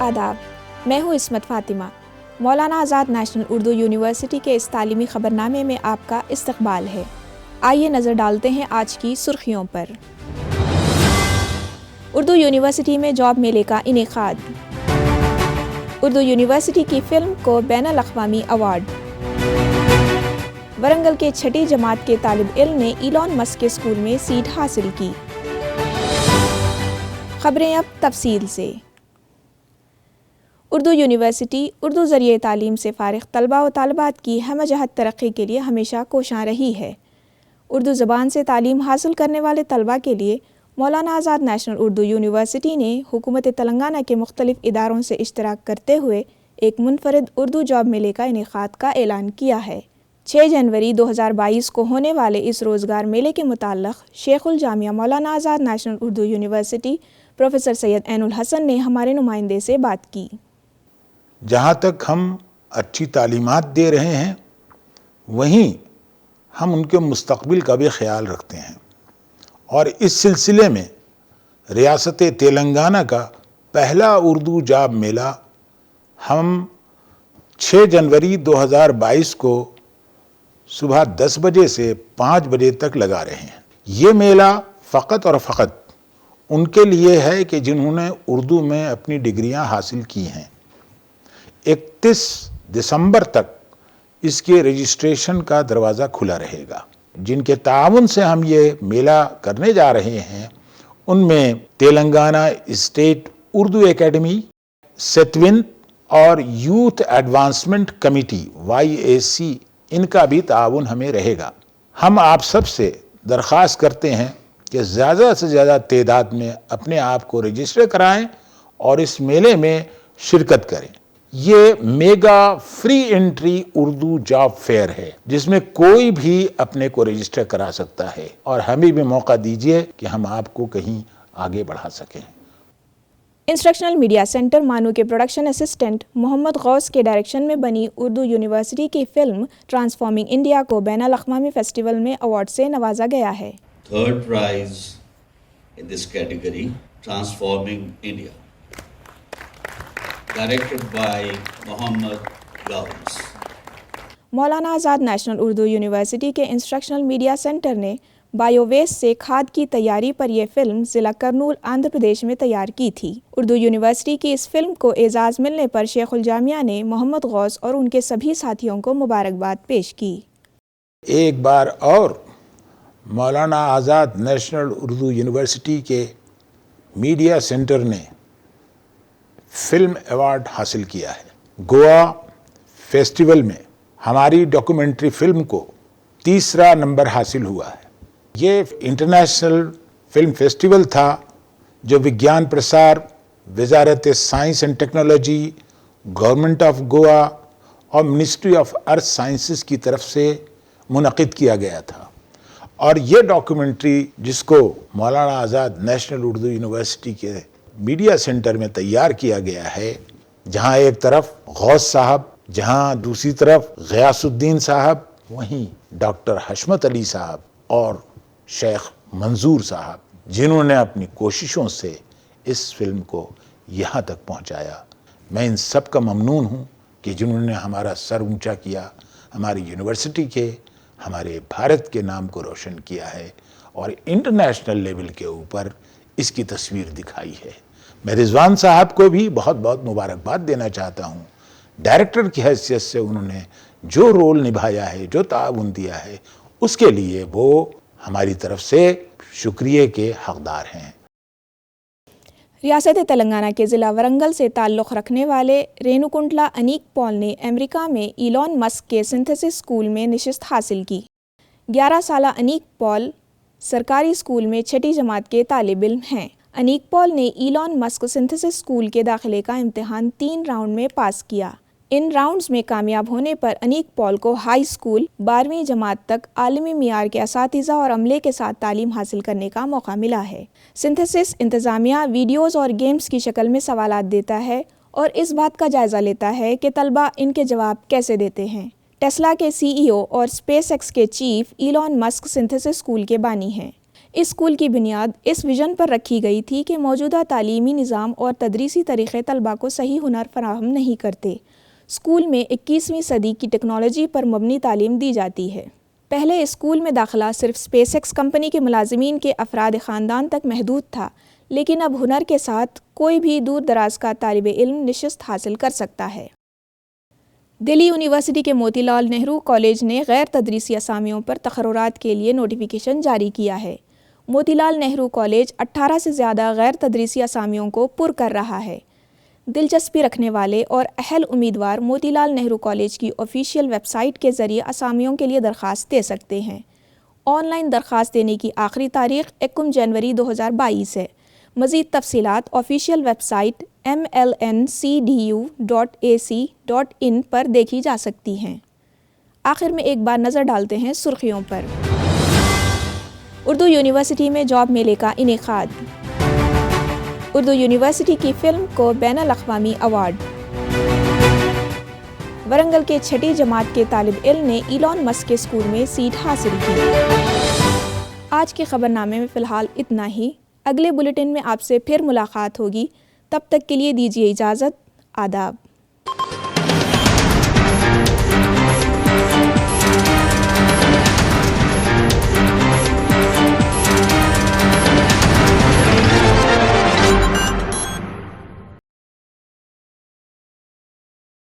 आदाब, मैं हूँ इस्मत फ़ातिमा। मौलाना आज़ाद नेशनल उर्दू यूनिवर्सिटी के इस तालीमी ख़बरनामे में आपका इस्तक़बाल है। आइए नज़र डालते हैं आज की सुर्खियों पर। उर्दू यूनिवर्सिटी में जॉब मेले का इनेकाद। उर्दू यूनिवर्सिटी की फ़िल्म को बैनुल अक़वामी अवार्ड। वरंगल के छठी जमात के तालिब इल्म ने इलॉन मस्क के स्कूल में सीट हासिल की। ख़बरें अब तफसील से। उर्दू यूनिवर्सिटी उर्दू ज़रिए तालीम से फ़ारिग़ तलबा व तालिबात की हमजहत तरक्की के लिए हमेशा कोशां रही है। उर्दू ज़बान से तालीम हासिल करने वाले तलबा के लिए मौलाना आज़ाद नेशनल उर्दू यूनिवर्सिटी ने हुकूमत तेलंगाना के मुख्तलिफ़ इदारों से इश्तराक करते हुए एक मुनफरिद उर्दू जॉब मेले का इनेकाद का ऐलान किया है। 6 जनवरी 2022 को होने वाले इस रोज़गार मेले के मुताल्लिक़ शेखुल Jamia Maulana Azad national Urdu university professor Syed Ainul Hasan ने हमारे नुमाइंदे से बात की। जहाँ तक हम अच्छी तालीमात दे रहे हैं, वहीं हम उनके मुस्तक़बिल का भी ख्याल रखते हैं और इस सिलसिले में रियासत तेलंगाना का पहला उर्दू जॉब मेला हम 6 जनवरी 2022 को सुबह 10 बजे से 5 बजे तक लगा रहे हैं। ये मेला फ़कत और फ़कत उनके लिए है कि जिन्होंने उर्दू में अपनी डिग्रियां हासिल की हैं। 31 दिसंबर तक इसके रजिस्ट्रेशन का दरवाज़ा खुला रहेगा। जिनके ताउन से हम ये मेला करने जा रहे हैं, उनमें तेलंगाना स्टेट उर्दू एकेडमी, सेतविन और यूथ एडवांसमेंट कमेटी YAC, इनका भी ताउन हमें रहेगा। हम आप सब से दरख्वास्त करते हैं कि ज़्यादा से ज़्यादा तादाद में अपने आप को रजिस्टर कराएं और इस मेले में शिरकत करें। ये mega free entry Urdu job fair है, जिसमें कोई भी अपने को रजिस्टर करा सकता है और हमें भी मौका दीजिए कि हम आपको कहीं आगे बढ़ा सकें। इंस्ट्रक्शनल मीडिया सेंटर मानू के प्रोडक्शन असिस्टेंट मोहम्मद गौस के डायरेक्शन में बनी उर्दू यूनिवर्सिटी की फिल्म ट्रांसफॉर्मिंग इंडिया को बैनुल अक़वामी फेस्टिवल में अवार्ड से नवाजा गया है। Third prize in this category, Transforming India, directed by Mohammad Ghaus. Maulana Azad national Urdu university के इंस्ट्रक्शनल मीडिया सेंटर ने बायोवेस्ट से खाद की तैयारी पर यह फिल्म ज़िला करनूल आंध्र प्रदेश में तैयार की थी। उर्दू यूनिवर्सिटी की इस फिल्म को एजाज़ मिलने पर शेखुल जामिया ने मोहम्मद गौस और उनके सभी साथियों को मुबारकबाद पेश की। एक बार और मौलाना आज़ाद नेशनल उर्दू यूनिवर्सिटी के मीडिया सेंटर ने फिल्म अवार्ड हासिल किया है। गोवा फेस्टिवल में हमारी डॉक्यूमेंट्री फिल्म को 3रा नंबर हासिल हुआ है। ये इंटरनेशनल फिल्म फेस्टिवल था जो विज्ञान प्रसार, वजारत science and technology, government of Goa और मिनिस्ट्री ऑफ अर्थ साइंसेस की तरफ से मुनक़िद किया गया था। और ये डॉक्यूमेंट्री जिसको मौलाना आज़ाद नेशनल उर्दू यूनिवर्सिटी के मीडिया सेंटर में तैयार किया गया है, जहाँ एक तरफ गौस साहब, जहाँ दूसरी तरफ ग़ियासुद्दीन साहब, वहीं डॉक्टर हशमत अली साहब और शेख मंजूर साहब, जिन्होंने अपनी कोशिशों से इस फिल्म को यहाँ तक पहुँचाया। मैं इन सब का ममनून हूँ कि जिन्होंने हमारा सर ऊँचा किया, हमारी यूनिवर्सिटी के, हमारे भारत के नाम को रोशन किया है और इंटरनेशनल लेवल के ऊपर इसकी तस्वीर दिखाई है। मैं रिजवान साहब को भी बहुत बहुत मुबारकबाद देना चाहता हूँ। डायरेक्टर की हैसियत से उन्होंने जो रोल निभाया है, जो ताउन दिया है, उसके लिए वो हमारी तरफ से शुक्रिया के हकदार हैं। रियासत तेलंगाना के ज़िला वरंगल से ताल्लुक़ रखने वाले रेणुकुंटला अनीक पॉल ने अमेरिका में इलॉन मस्क के सिंथेसिस स्कूल में नशिस्त हासिल की। 11 साला अनीक पॉल सरकारी स्कूल में छठी जमात के तालिब इल्म हैं। अनीक पॉल ने इलॉन मस्क सिंथेसिस स्कूल के दाखिले का इम्तिहान 3 राउंड में पास किया। इन राउंड्स में कामयाब होने पर अनीक पॉल को हाई स्कूल 12वीं जमात तक आलमी मियार के असातिज़ा और अमले के साथ तालीम हासिल करने का मौका मिला है। सिंथेसिस इंतज़ामिया वीडियोज़ और गेम्स की शक्ल में सवालात देता है और इस बात का जायज़ा लेता है कि तलबा इनके जवाब कैसे देते हैं। टेस्ला के CEO और SpaceX के chief Elon Musk synthesis school के बानी हैं। اس اسکول کی بنیاد اس ویژن پر رکھی گئی تھی کہ موجودہ تعلیمی نظام اور تدریسی طریقے طلباء کو صحیح ہنر فراہم نہیں کرتے۔ اسکول میں 21ویں صدی کی ٹیکنالوجی پر مبنی تعلیم دی جاتی ہے۔ پہلے اسکول میں داخلہ صرف اسپیس ایکس کمپنی کے ملازمین کے افراد خاندان تک محدود تھا، لیکن اب ہنر کے ساتھ کوئی بھی دور دراز کا طالب علم نشست حاصل کر سکتا ہے۔ دلی یونیورسٹی کے موتی لال نہرو کالج نے غیر تدریسی اسامیوں پر تقررات کے لیے نوٹیفیکیشن جاری کیا ہے۔ موتی لال نہرو کالج 18 سے زیادہ غیر تدریسی اسامیوں کو پر کر رہا ہے۔ دلچسپی رکھنے والے اور اہل امیدوار موتی لال نہرو کالج کی آفیشیل ویب سائٹ کے ذریعے اسامیوں کے لیے درخواست دے سکتے ہیں۔ آن لائن درخواست دینے کی آخری تاریخ 1 جنوری 2022 ہے۔ مزید تفصیلات آفیشیل ویب سائٹ mlncdu.ac.in پر دیکھی جا سکتی ہیں۔ آخر میں ایک بار نظر ڈالتے ہیں سرخیوں پر۔ اردو یونیورسٹی میں جاب میلے کا انعقاد۔ اردو یونیورسٹی کی فلم کو بین الاقوامی ایوارڈ۔ ورنگل کے 6ٹی جماعت کے طالب علم نے ایلون مسک کے اسکول میں سیٹ حاصل کی۔ آج کے خبرنامے میں فی الحال اتنا ہی۔ اگلے بلیٹن میں آپ سے پھر ملاقات ہوگی، تب تک کے لیے دیجیے اجازت۔ آداب۔